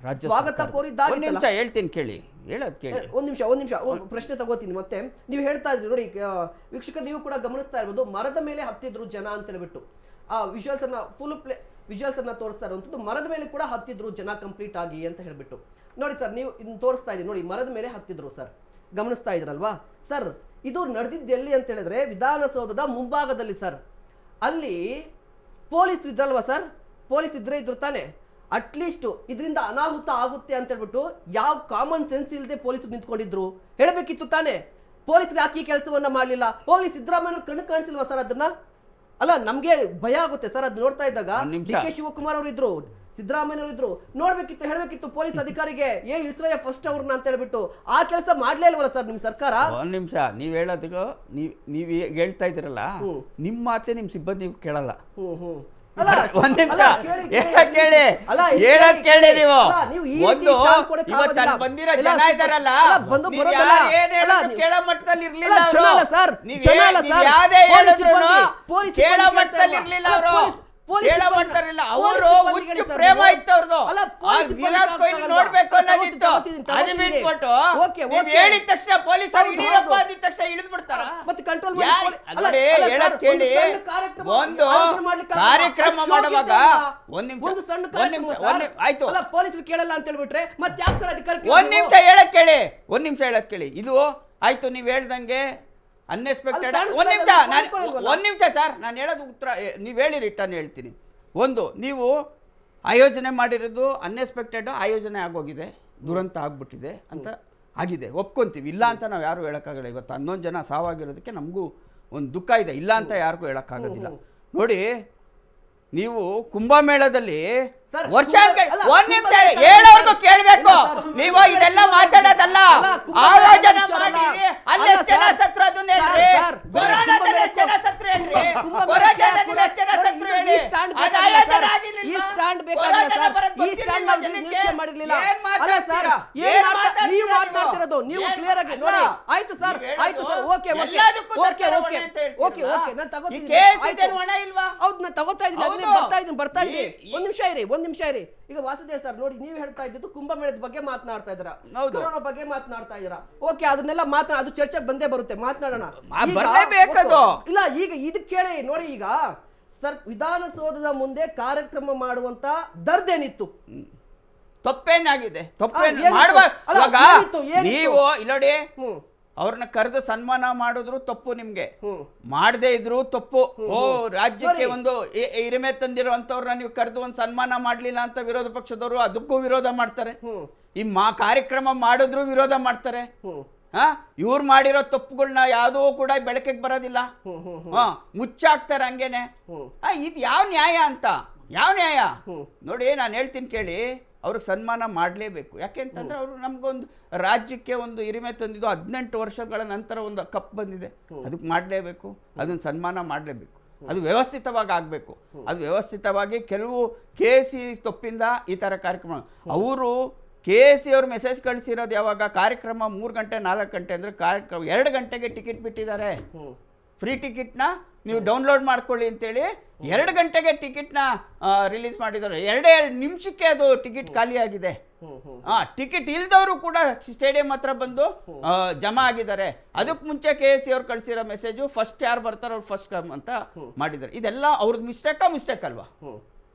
ಸ್ವಾಗತ ಕೋರಿದ್ದಾಗಿತ್ತಲ್ಲ. ಹೇಳ್ತೀನಿ ಕೇಳಿ, ಹೇಳೋದು ಕೇಳಿ. ಒಂದ್ ನಿಮಿಷ ಪ್ರಶ್ನೆ ತಗೋತೀನಿ. ಮತ್ತೆ ನೀವು ಹೇಳ್ತಾ ಇದ್ರಿ ನೋಡಿ ವೀಕ್ಷಕರು, ನೀವು ಕೂಡ ಗಮನಿಸ್ತಾ ಇರ್ಬೋದು, ಮರದ ಮೇಲೆ ಹತ್ತಿದ್ರು ಜನ ಅಂತ ಹೇಳ್ಬಿಟ್ಟು ಆ ವಿಜುವಲ್ಸ್ ಅನ್ನ ಫುಲ್ ವಿಜುವಲ್ಸ್ ಅನ್ನ ತೋರಿಸ್ತಾ ಇರುವಂತದ್ದು. ಮರದ ಮೇಲೆ ಕೂಡ ಹತ್ತಿದ್ರು ಜನ ಕಂಪ್ಲೀಟ್ ಆಗಿ ಅಂತ ಹೇಳ್ಬಿಟ್ಟು ನೋಡಿ ಸರ್, ನೀವು ಇನ್ನು ತೋರಿಸ್ತಾ ಇದ್ದೀರಿ ನೋಡಿ, ಮರದ ಮೇಲೆ ಹತ್ತಿದ್ರು ಸರ್, ಗಮನಿಸ್ತಾ ಇದ್ರಲ್ವಾ ಸರ್. ಇದು ನಡೆದಿದ್ದು ಎಲ್ಲಿ ಅಂತ ಹೇಳಿದ್ರೆ ವಿಧಾನಸೌಧದ ಮುಂಭಾಗದಲ್ಲಿ ಸರ್. ಅಲ್ಲಿ ಪೊಲೀಸ್ ಇದ್ರಲ್ವಾ ಸರ್, ಪೊಲೀಸ್ ಇದ್ರು ತಾನೆ, ಅಟ್ಲೀಸ್ಟ್ ಇದರಿಂದ ಅನಾಹುತ ಆಗುತ್ತೆ ಅಂತ ಹೇಳ್ಬಿಟ್ಟು ಯಾವ ಕಾಮನ್ ಸೆನ್ಸ್ ಇಲ್ಲದೆ ಪೊಲೀಸ್ ನಿಂತ್ಕೊಂಡಿದ್ರು, ಹೇಳಬೇಕಿತ್ತು ತಾನೆ. ಪೊಲೀಸರು ಯಾಕೆ ಈ ಕೆಲಸವನ್ನ ಮಾಡಲಿಲ್ಲ? ಹೋಗ್ಲಿ ಸಿದ್ದರಾಮಯ್ಯ ಕಣ್ಣು ಕಾಣಿಸಿಲ್ವಾ ಸರ್ ಅದನ್ನ? ಅಲ್ಲ, ನಮ್ಗೆ ಭಯ ಆಗುತ್ತೆ ಸರ್ ಅದು ನೋಡ್ತಾ ಇದ್ದಾಗ. ಡಿ ಕೆ ಶಿವಕುಮಾರ್ ಅವರು ಇದ್ರು, ಸಿದ್ದರಾಮಯ್ಯ ಅವರು ಇದ್ರು, ನೋಡ್ಬೇಕಿತ್ತು, ಹೇಳಬೇಕಿತ್ತು ಪೊಲೀಸ್ ಅಧಿಕಾರಿಗೆ ಇಳಿಸ್ರಯ್ಯ ಫಸ್ಟ್ ಅವ್ರನ್ನ ಅಂತ ಹೇಳ್ಬಿಟ್ಟು. ಆ ಕೆಲಸ ಮಾಡ್ಲೇ ಇಲ್ವಲ್ಲ ಸರ್ ನಿಮ್ ಸರ್ಕಾರ? ಒಂದ್ ನಿಮಿಷ, ನೀವ್ ಹೇಳೋದಕ್ಕೂ ನೀವ್ ಹೇಳ್ತಾ ಇದ್ರಲ್ಲ, ನಿಮ್ ಮಾತೆ ನಿಮ್ ಸಿಬ್ಬಂದಿ ಕೇಳಲ್ಲ. ಒಂದ್ ನಿಮಿಷ ಕೇಳಿ ನೀವು. ಇವತ್ತು ಬಂದಿರೋ ಜನ ಇದಾರಲ್ಲ, ಕೇಳೋ ಮಟ್ಟದಲ್ಲಿ ಇರ್ಲಿಲ್ಲ ಕೇಳೋ ಮಟ್ಟದಲ್ಲಿ ಇರ್ಲಿಲ್ಲ ಅವರು ಪ್ರೇಮ ಇತ್ತು ಅವ್ರದ್ದು. ವಿರಾಟ್ ಕೊಹ್ಲಿ ನೋಡ್ಬೇಕು ಅನ್ನೋದಿತ್ತು. ಅದು ಬಿಟ್ಬಿಟ್ಟು ಹೇಳಿದ ತಕ್ಷಣ ಪೊಲೀಸರು ಇಳಿರಪ್ಪ ಅಂದಿದ ತಕ್ಷಣ ಇಳಿದು ಬಿಡ್ತಾರ. ಮತ್ತೆ ಕಂಟ್ರೋಲ್ ಹೇಳಕ್ ಕೇಳಿ, ಒಂದು ಕಾರ್ಯಕ್ರಮ ಮಾಡುವಾಗ ಒಂದು ಸಣ್ಣ ಆಯ್ತು ಪೊಲೀಸರು ಕೇಳಲ್ಲ ಅಂತ ಹೇಳ್ಬಿಟ್ರೆ ಮತ್ತೆ ಯಾಕೆ ಸರ್ ಅಧಿಕಾರಕ್ಕೆ? ಒಂದ್ ನಿಮಿಷ ಹೇಳಕ್ ಕೇಳಿ. ಇದು ಆಯ್ತು, ನೀವ್ ಹೇಳ್ದಂಗೆ ಅನ್ಎಕ್ಸ್ಪೆಕ್ಟೆಡ್. ಒಂದ್ ನಿಮಿಷ ಸರ್, ನಾನು ಹೇಳೋದು ಉತ್ತರ ನೀವು ಹೇಳಿ, ರಿಟರ್ನ್ ಹೇಳ್ತೀನಿ. ಒಂದು, ನೀವು ಆಯೋಜನೆ ಮಾಡಿರೋದು ಅನ್ಎಕ್ಸ್ಪೆಕ್ಟೆಡ್ ಆಯೋಜನೆ ಆಗೋಗಿದೆ, ದುರಂತ ಆಗ್ಬಿಟ್ಟಿದೆ ಅಂತ ಆಗಿದೆ, ಒಪ್ಕೊಂತೀವಿ. ಇಲ್ಲ ಅಂತ ನಾವು ಯಾರು ಹೇಳೋಕ್ಕಾಗಲ್ಲ. ಇವತ್ತು 11 ಜನ ಸಾವಾಗಿರೋದಕ್ಕೆ ನಮಗೂ ಒಂದು ದುಃಖ ಇದೆ, ಇಲ್ಲ ಅಂತ ಯಾರಿಗೂ ಹೇಳೋಕ್ಕಾಗೋದಿಲ್ಲ. ನೋಡಿ, ನೀವು ಕುಂಭಮೇಳದಲ್ಲಿ ವರ್ಷ ಹೇಳೋರ್ಗು ಕೇಳಬೇಕು. ನೀವು ಇದೆಲ್ಲ ಮಾತಾಡೋದಲ್ಲ, ಆಯೋಜನೆ ಮಾಡಿ ಅಲ್ಲಿ ಜನ ಸತ್ರು ಅದನ್ನ ಹೇಳ್ರಿ, ಕೊರೋನಾದಲ್ಲಿ ಎಷ್ಟು ಜನ ಸತ್ರು ಹೇಳ್ರಿ, ಕೊರೋನಾದಲ್ಲಿ ಎಷ್ಟು ಜನ ಸತ್ರು ಹೇಳಿ. ಅದು ಆಯೋಜನೆ ಆಗಿಲ್ಲ, ಈ ಸ್ಟ್ಯಾಂಡ್ ಬೇಕಾಗಿಲ್ಲ ಸರ್, ಈ ಸ್ಟ್ಯಾಂಡ್ ನಾವು ನಿರೀಕ್ಷೆ ಮಾಡಿರಲಿಲ್ಲ. ಅಲ್ಲ ಸರ್, ನೀವು ಮಾತನಾಡ್ತಿರೋದು ನೀವು ಕ್ಲಿಯರ್ ಆಗಿ ನೋಡಿ. ಆಯ್ತು ಸರ್, ಆಯ್ತು sir, okay okay okay okay okay okay ನಾನು ತಗೋತೀನಿ. ಹೌದು, ನಾನು ತಗೋತಾ ಇದ್ದೀನಿ, ಬರ್ತಾ ಇದ್ದೀನಿ. ಒಂದ್ ನಿಮಿಷ ಇರಿ. ಈಗ ವಾಸುದೇವ್ ಸರ್ ನೋಡಿ, ನೀವು ಹೇಳ್ತಾ ಇದ್ದು ಕುಂಭಮೇಳದ ಬಗ್ಗೆ ಮಾತನಾಡ್ತಾ ಇದ್ದೀರಾ, ಕೊರೋನಾ ಬಗ್ಗೆ ಮಾತನಾಡ್ತಾ ಇದ್ದೀರಾ. ಓಕೆ, ಅದನ್ನೆಲ್ಲ ಅದು ಚರ್ಚೆಗೆ ಬಂದೇ ಬರುತ್ತೆ, ಮಾತನಾಡೋಣ. ಇಲ್ಲ, ಈಗ ಇದಕ್ಕೆ ಕೇಳಿ ನೋಡಿ, ಈಗ ಸರ್ ವಿಧಾನಸೌಧದ ಮುಂದೆ ಕಾರ್ಯಕ್ರಮ ಮಾಡುವಂತ ದರ್ದೇನಿತ್ತು? ತಪ್ಪೇನಾಗಿದೆ? ನೀವು ಇಲ್ಲೋಡಿ, ಅವ್ರನ್ನ ಕರೆದು ಸನ್ಮಾನ ಮಾಡಿದ್ರು ತಪ್ಪು, ನಿಮ್ಗೆ ಮಾಡದೇ ಇದ್ರು ತಪ್ಪು. ರಾಜ್ಯಕ್ಕೆ ಒಂದು ಹಿರಿಮೆ ತಂದಿರುವಂತವ್ರನ್ನ ನೀವು ಕರೆದು ಒಂದು ಸನ್ಮಾನ ಮಾಡ್ಲಿಲ್ಲ ಅಂತ ವಿರೋಧ ಪಕ್ಷದವರು ಅದಕ್ಕೂ ವಿರೋಧ ಮಾಡ್ತಾರೆ. ಈ ಕಾರ್ಯಕ್ರಮ ಮಾಡಿದ್ರು ವಿರೋಧ ಮಾಡ್ತಾರೆ. ಇವ್ರು ಮಾಡಿರೋ ತಪ್ಪುಗಳನ್ನ ಯಾವುದೂ ಕೂಡ ಬೆಳಕಿಗೆ ಬರೋದಿಲ್ಲ, ಮುಚ್ಚಾಕ್ತಾರೆ ಹಂಗೇನೆ. ಇದು ಯಾವ ನ್ಯಾಯ ಅಂತ? ಯಾವ ನ್ಯಾಯ? ನೋಡಿ, ನಾನು ಹೇಳ್ತೀನಿ ಕೇಳಿ, ಅವ್ರಿಗೆ ಸನ್ಮಾನ ಮಾಡಲೇಬೇಕು. ಯಾಕೆಂತಂದ್ರೆ ಅವರು ನಮ್ಗೊಂದು ರಾಜ್ಯಕ್ಕೆ ಒಂದು ಹಿರಿಮೆ ತಂದಿದ್ದು, 18 ವರ್ಷಗಳ ನಂತರ ಒಂದು ಕಪ್ ಬಂದಿದೆ, ಅದಕ್ಕೆ ಮಾಡಲೇಬೇಕು, ಅದನ್ನ ಸನ್ಮಾನ ಮಾಡಲೇಬೇಕು. ಅದು ವ್ಯವಸ್ಥಿತವಾಗಿ ಆಗಬೇಕು. ಅದು ವ್ಯವಸ್ಥಿತವಾಗಿ ಕೆಲವು KC ತಪ್ಪಿಂದ ಈ ಥರ ಕಾರ್ಯಕ್ರಮ. ಅವರು KC ಅವ್ರು ಮೆಸೇಜ್ ಕಳಿಸಿರೋದು ಯಾವಾಗ? ಕಾರ್ಯಕ್ರಮ 3 ಗಂಟೆ 4 ಗಂಟೆ ಅಂದರೆ ಕಾರ್ಯಕ್ರಮ 2 ಗಂಟೆಗೆ ಟಿಕೆಟ್ ಬಿಟ್ಟಿದ್ದಾರೆ. ಫ್ರೀ ಟಿಕೆಟ್ನ ನೀವು ಡೌನ್ಲೋಡ್ ಮಾಡ್ಕೊಳ್ಳಿ ಅಂತೇಳಿ 2 ಗಂಟೆಗೆ ಟಿಕೆಟ್ನ ರಿಲೀಸ್ ಮಾಡಿದ್ದಾರೆ. 2 ನಿಮಿಷಕ್ಕೆ ಅದು ಟಿಕೆಟ್ ಖಾಲಿ ಆಗಿದೆ. ಟಿಕೆಟ್ ಇಲ್ದವರು ಕೂಡ ಸ್ಟೇಡಿಯಂ ಹತ್ರ ಬಂದು ಜಮಾ ಆಗಿದ್ದಾರೆ. ಅದಕ್ಕೆ ಮುಂಚೆ KC ಅವ್ರು ಕಳಿಸಿರೋ ಮೆಸೇಜು ಫಸ್ಟ್ ಯಾರು ಬರ್ತಾರೋ ಅವ್ರು ಫಸ್ಟ್ ಕಮ್ ಅಂತ ಮಾಡಿದ್ದಾರೆ. ಇದೆಲ್ಲ ಅವ್ರದ್ದು ಮಿಸ್ಟೇಕ್ ಅಲ್ವಾ?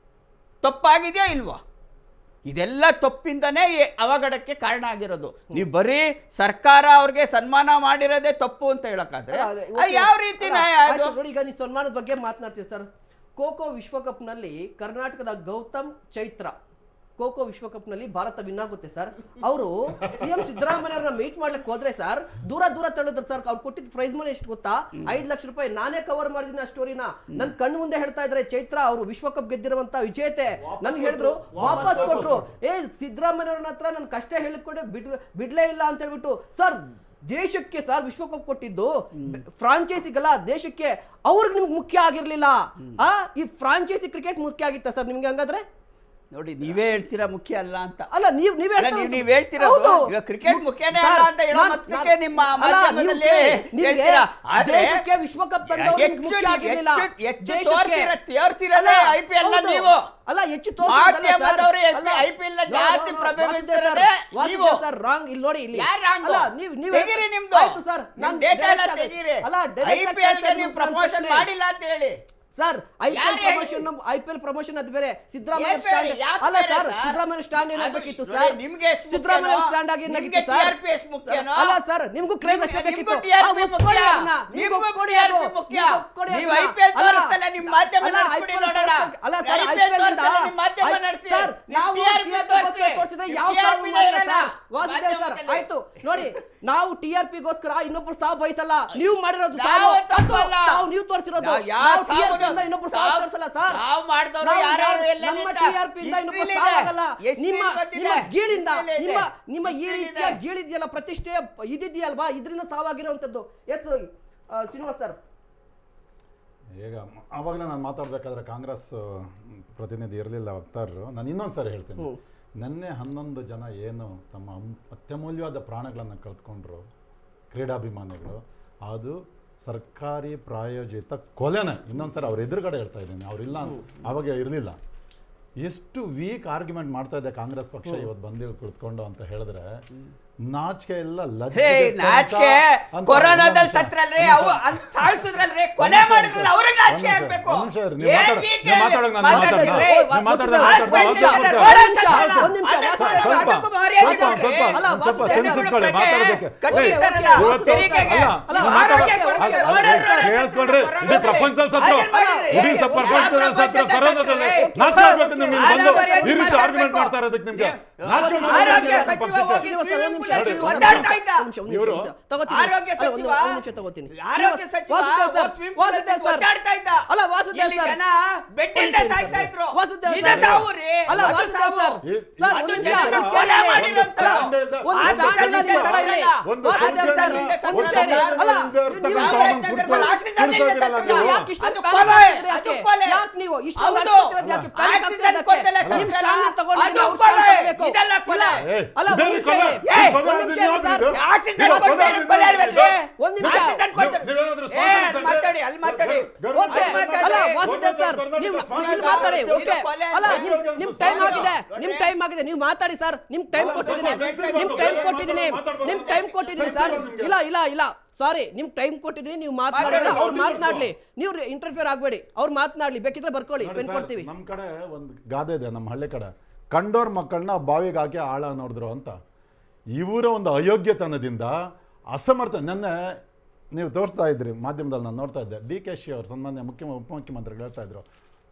ತಪ್ಪಾಗಿದೆಯಾ ಇಲ್ವಾ? ಇದೆಲ್ಲ ತಪ್ಪಿಂದನೇ ಅವಘಡಕ್ಕೆ ಕಾರಣ ಆಗಿರೋದು. ನೀವು ಬರೀ ಸರ್ಕಾರ ಅವ್ರಿಗೆ ಸನ್ಮಾನ ಮಾಡಿರೋದೇ ತಪ್ಪು ಅಂತ ಹೇಳಕ್ಕಾದ್ರೆ ಯಾವ ರೀತಿ ನ್ಯಾಯ? ನೋಡಿ, ಈಗ ನೀವು ಸನ್ಮಾನದ ಬಗ್ಗೆ ಮಾತನಾಡ್ತೀವಿ ಸರ್. ಖೋ ವಿಶ್ವಕಪ್ ನಲ್ಲಿ ಕರ್ನಾಟಕದ ಗೌತಮ್ ಚೈತ್ರ ಖೋ ವಿಶ್ವಕಪ್ ನಲ್ಲಿ ಭಾರತ ವಿನ್ ಆಗುತ್ತೆ ಸರ್. ಅವರು CM ಸಿದ್ದರಾಮಯ್ಯ ಅವ್ರನ್ನ ಮೀಟ್ ಮಾಡ್ಲಿಕ್ಕೆ ಹೋದ್ರೆ ಸರ್, ದೂರ ತಳ್ಳಿದ್ರು ಸರ್. ಅವ್ರು ಕೊಟ್ಟಿದ್ದ ಪ್ರೈಸ್ ಮನಿ ಎಷ್ಟು ಗೊತ್ತಾ? 5 ಲಕ್ಷ ರೂಪಾಯಿ. ನಾನೇ ಕವರ್ ಮಾಡಿದ್ದೀನಿ ಆ ಸ್ಟೋರಿನ. ನನ್ ಕಣ್ಣು ಮುಂದೆ ಹೇಳ್ತಾ ಇದ್ರೆ, ಚೈತ್ರ ಅವರು ವಿಶ್ವಕಪ್ ಗೆದ್ದಿರುವಂತ ವಿಜೇತೆ, ನನ್ಗೆ ಹೇಳಿದ್ರು ವಾಪಸ್ ಕೊಟ್ರು. ಸಿದ್ದರಾಮಯ್ಯ ಅವ್ರನ್ನ ಹತ್ರ ನನ್ ಕಷ್ಟ ಹೇಳಿಕೊಂಡೆ ಬಿಡ್ಲೇ ಇಲ್ಲ ಅಂತ ಹೇಳ್ಬಿಟ್ಟು ಸರ್. ದೇಶಕ್ಕೆ ಸರ್ ವಿಶ್ವಕಪ್ ಕೊಟ್ಟಿದ್ದು ಫ್ರಾಂಚೈಸಿಗಲ್ಲ, ದೇಶಕ್ಕೆ. ಅವ್ರಿಗೆ ನಿಮ್ಗೆ ಮುಖ್ಯ ಆಗಿರ್ಲಿಲ್ಲ. ಈ ಫ್ರಾಂಚೈಸಿ ಕ್ರಿಕೆಟ್ ಮುಖ್ಯ ಆಗಿತ್ತ ಸರ್ ನಿಮ್ಗೆ? ಹಂಗಾದ್ರೆ ನೋಡಿ ನೀವೇ ಹೇಳ್ತೀರಾ ಮುಖ್ಯ ಅಲ್ಲ ಅಂತ. ಅಲ್ಲ ನೀವ್ ನೀವ್ ಹೇಳ್ತಿರೋದು ಇವಾಗ ಕ್ರಿಕೆಟ್ ಮುಖ್ಯನೇ ಅಲ್ಲ ಅಂತ ಹೇಳೋ ಮತ್ತಕ್ಕೆ ನಿಮ್ಮ ಮಾಧ್ಯಮದಲ್ಲಿ ಹೇಳ್ತೀರಾ. ದೇಶಕ್ಕೆ ವಿಶ್ವಕಪ್ ತಂದವರು ಮುಖ್ಯ ಆಗಿರಲಿಲ್ಲ. ತೋರ್ಸಿರಲ್ಲ IPL ನ ನೀವು. ಅಲ್ಲ ಹೆಚ್ಚು ಮಾಧ್ಯಮದವರು IPL ನ ಜಾಸ್ತಿ ಪ್ರಭಾವ ಬೀರ್ತಿರೋದೇ ನೀವು. ಸರ್ ರಾಂಗ್ ಇಲ್ಲಿ ನೋಡಿ ಇಲ್ಲಿ. ಯಾರು ರಾಂಗ್? ಅಲ್ಲ ನೀವು ತೆಗೀರಿ ನಿಮ್ದು. ಆಯ್ತು ಸರ್ ನಾನು ಡೇಟಾ ಎಲ್ಲ ತೆಗೀರಿ. ಅಲ್ಲ IPL ಗೆ ನೀವು ಪ್ರಮೋಷನ್ ಮಾಡಿಲ್ಲ ಅಂತ ಹೇಳಿ ಸರ್. IPL ಪ್ರಮೋಷನ್ ಅದು ಬೇರೆ. ಸಿದ್ದರಾಮಯ್ಯ ಸ್ಟ್ಯಾಂಡ್ ಅಲ್ಲ ಸರ್. ಸಿದ್ದರಾಮಯ್ಯ ಸ್ಟ್ಯಾಂಡ್ ಏನಾಗಬೇಕಿತ್ತು ಸರ್? ನಿಮ್ಗೆ ಸಿದ್ದರಾಮಯ್ಯ ಸ್ಟ್ಯಾಂಡ್ ಆಗಿ ಏನಾಗಿತ್ತು ಸರ್? ಅಲ್ಲ ಸರ್ ನಿಮ್ಗೂ ಕ್ರೇಜ್ ಅಷ್ಟೇ ಬೇಕಿತ್ತು. ನೀವು IPL ತೋರಿಸ್ತಲ್ಲ ನಿಮ್ಮ ಮಾಧ್ಯಮ ನಡೆಸ್ಬಿಡಿ ನೋಡೋಣ. ಅಲ್ಲ ಸರ್ IPL ನಿಮ್ಮ ಮಾಧ್ಯಮ ನಡೆಸಿ. ಸರ್ ನಾವು ತೋರಿಸಿದ್ರೆ ಯಾವ ಸಾವು ಮಾಡಿಲ್ಲ ಸರ್. ವಾಸುದೇವ್ ಸರ್ ಆಯ್ತು ನೋಡಿ, ನಾವು TRP ಗೋಸ್ಕರ ಇನ್ನೊಬ್ರು ಸಾವು ಬಯಸಲ್ಲ. ನೀವು ಮಾಡಿರೋದು ಸಾವು ನೀವು ತೋರಿಸಿರೋದು. ನಾವು TRP ಇಂದ ಇನ್ನೊಬ್ರು ಸಾವು ತೋರಿಸಲ್ಲ ಸರ್. ನಾವು ಮಾಡಿದವರು ಯಾರು ಎಲ್ಲ ನಮ್ಮ TRP ಇಂದ ಇನ್ನೊಬ್ರು ಸಾವು ಆಗಲ್ಲ. ನಿಮ್ಮ ಗೀಳಿಂದ ನಿಮ್ಮ ಈ ರೀತಿಯ ಗೀಳಿದೆಯಲ್ಲ, ಪ್ರತಿಷ್ಠೆ ಇದಿದೆಯಲ್ವಾ, ಇದರಿಂದ ಸಾವಾಗಿರುವಂತದ್ದು. S Srinivas sir. ಈಗ ಆವಾಗಲೇ ನಾನು ಮಾತಾಡಬೇಕಾದ್ರೆ ಕಾಂಗ್ರೆಸ್ ಪ್ರತಿನಿಧಿ ಇರಲಿಲ್ಲ ವಕ್ತಾರರು. ನಾನು ಇನ್ನೊಂದು ಸಾರಿ ಹೇಳ್ತೀನಿ, ನಿನ್ನೆ 11 ಜನ ಏನು ತಮ್ಮ ಅತ್ಯಮೂಲ್ಯವಾದ ಪ್ರಾಣಗಳನ್ನು ಕಳೆದುಕೊಂಡ್ರು ಕ್ರೀಡಾಭಿಮಾನಿಗಳು, ಅದು ಸರ್ಕಾರಿ ಪ್ರಾಯೋಜಿತ ಕೊಲೆನೇ. ಇನ್ನೊಂದು ಸರಿ ಅವ್ರ ಎದುರುಗಡೆ ಹೇಳ್ತಾ ಇದ್ದೀನಿ, ಅವರಿಲ್ಲ ಆವಾಗ ಇರಲಿಲ್ಲ. ಎಷ್ಟು ವೀಕ್ ಆರ್ಗ್ಯುಮೆಂಟ್ ಮಾಡ್ತಾ ಇದೆ ಕಾಂಗ್ರೆಸ್ ಪಕ್ಷ ಇವತ್ತು ಬಂದು ಕುಳಿತುಕೊಂಡು ಅಂತ ಹೇಳಿದ್ರೆ ನಾಚಿಕೆ ಇಲ್ಲ, ನಾಚಿಕೆ. ಕೊರೋನಾದಲ್ಲಿ ಸತ್ರಲ್ರಿ ಅವು ಸಾಯಿಸಿದ್ರಲ್ರಿ, ಕೊಲೆ ಮಾಡಿದ್ರಲ್ಲ ಅವ್ರಿಗೆ ನಾಚಿಕೆ ಆಗ್ಬೇಕು. ಕೇಳಿಸ್ಕೊಂಡ್ರಿ, ಇಡೀ ಪ್ರಪಂಚದಲ್ಲಿ ಸತ್ರ, ಇಡೀ ಪ್ರಪಂಚದಲ್ಲಿ ಸತ್ರ ಕರೋನಾದಲ್ಲಿ ನಾಚಿಕೆ ಆಗ್ಬೇಕು ನಿಮ್ಗೆ. ಬಂದು ಈ ರೀತಿ ಆರ್ಗ್ಯುಮೆಂಟ್ ಮಾಡ್ತಾ ಇರೋದಕ್ಕೆ ನಿಮ್ಗೆ ನಾಚಿಕೆ ನೀವು ಮಾತಾಡಿ ಸರ್. ನಿಮ್ ಟೈಮ್ ಕೊಟ್ಟಿದ್ದೀನಿ ಸರ್. ಇಲ್ಲ ಸಾರಿ, ನಿಮ್ ಟೈಮ್ ಕೊಟ್ಟಿದ್ದೀನಿ. ನೀವು ಮಾತನಾಡಿದ್ರೆ ಅವ್ರು ಮಾತನಾಡ್ಲಿ, ನೀವು ಇಂಟರ್ಫಿಯರ್ ಆಗ್ಬೇಡಿ. ಅವ್ರು ಮಾತನಾಡ್ಲಿ, ಬೇಕಿದ್ರೆ ಬರ್ಕೊಳ್ಳಿ, ಪೆನ್ ಕೊಡ್ತೀವಿ. ನಮ್ ಕಡೆ ಒಂದು ಗಾದೆ ಇದೆ, ನಮ್ಮ ಹಳ್ಳಿ ಕಡೆ, ಕಂಡೋರ್ ಮಕ್ಕಳನ್ನ ಬಾವಿಗೆ ಹಾಕಿ ಆಳ ನೋಡಿದ್ರು ಅಂತ. ಇವರ ಒಂದು ಅಯೋಗ್ಯತನದಿಂದ ಅಸಮರ್ಥ. ನೆನ್ನೆ ನೀವು ತೋರಿಸ್ತಾ ಇದ್ರಿ ಮಾಧ್ಯಮದಲ್ಲಿ, ನಾನು ನೋಡ್ತಾ ಇದ್ದೆ, DKಶಿ ಅವರು ಸನ್ಮಾನ್ಯ ಉಪಮುಖ್ಯಮಂತ್ರಿಗಳು ಹೇಳ್ತಾ ಇದ್ರು,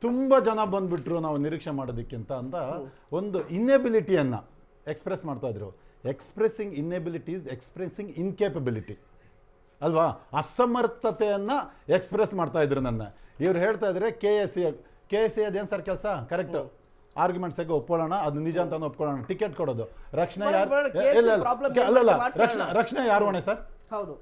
ತುಂಬ ಜನ ಬಂದ್ಬಿಟ್ರು ನಾವು ನಿರೀಕ್ಷೆ ಮಾಡೋದಕ್ಕಿಂತ ಅಂತ ಒಂದು ಇನ್ನೆಬಿಲಿಟಿಯನ್ನು ಎಕ್ಸ್ಪ್ರೆಸ್ ಮಾಡ್ತಾ ಇದ್ರು. ಎಕ್ಸ್ಪ್ರೆಸ್ಸಿಂಗ್ ಇನ್ನೆಬಿಲಿಟಿ ಇಸ್ ಎಕ್ಸ್ಪ್ರೆಸ್ಸಿಂಗ್ ಇನ್ಕೇಪಬಿಲಿಟಿ ಅಲ್ವಾ? ಅಸಮರ್ಥತೆಯನ್ನು ಎಕ್ಸ್ಪ್ರೆಸ್ ಮಾಡ್ತಾ ಇದ್ರು. ನನ್ನ ಇವ್ರು ಹೇಳ್ತಾ ಇದ್ರೆ KSC ಅದೇನು ಸರ್ ಕೆಲಸ? ಕರೆಕ್ಟ್, ಆರ್ಗ್ಯುಮೆಂಟ್ಸ್ ಒಪ್ಕೊಳ್ಳೋಣ, ಅದು ನಿಜ ಅಂತ ಒಪ್ಕೊಳ್ಳೋಣ, ಟಿಕೆಟ್ ಕೊಡೋದು. ರಕ್ಷಣೆ ಯಾರು? ರಕ್ಷಣೆ ಯಾರು ಹೊಣೆ ಸರ್? ಹೌದು.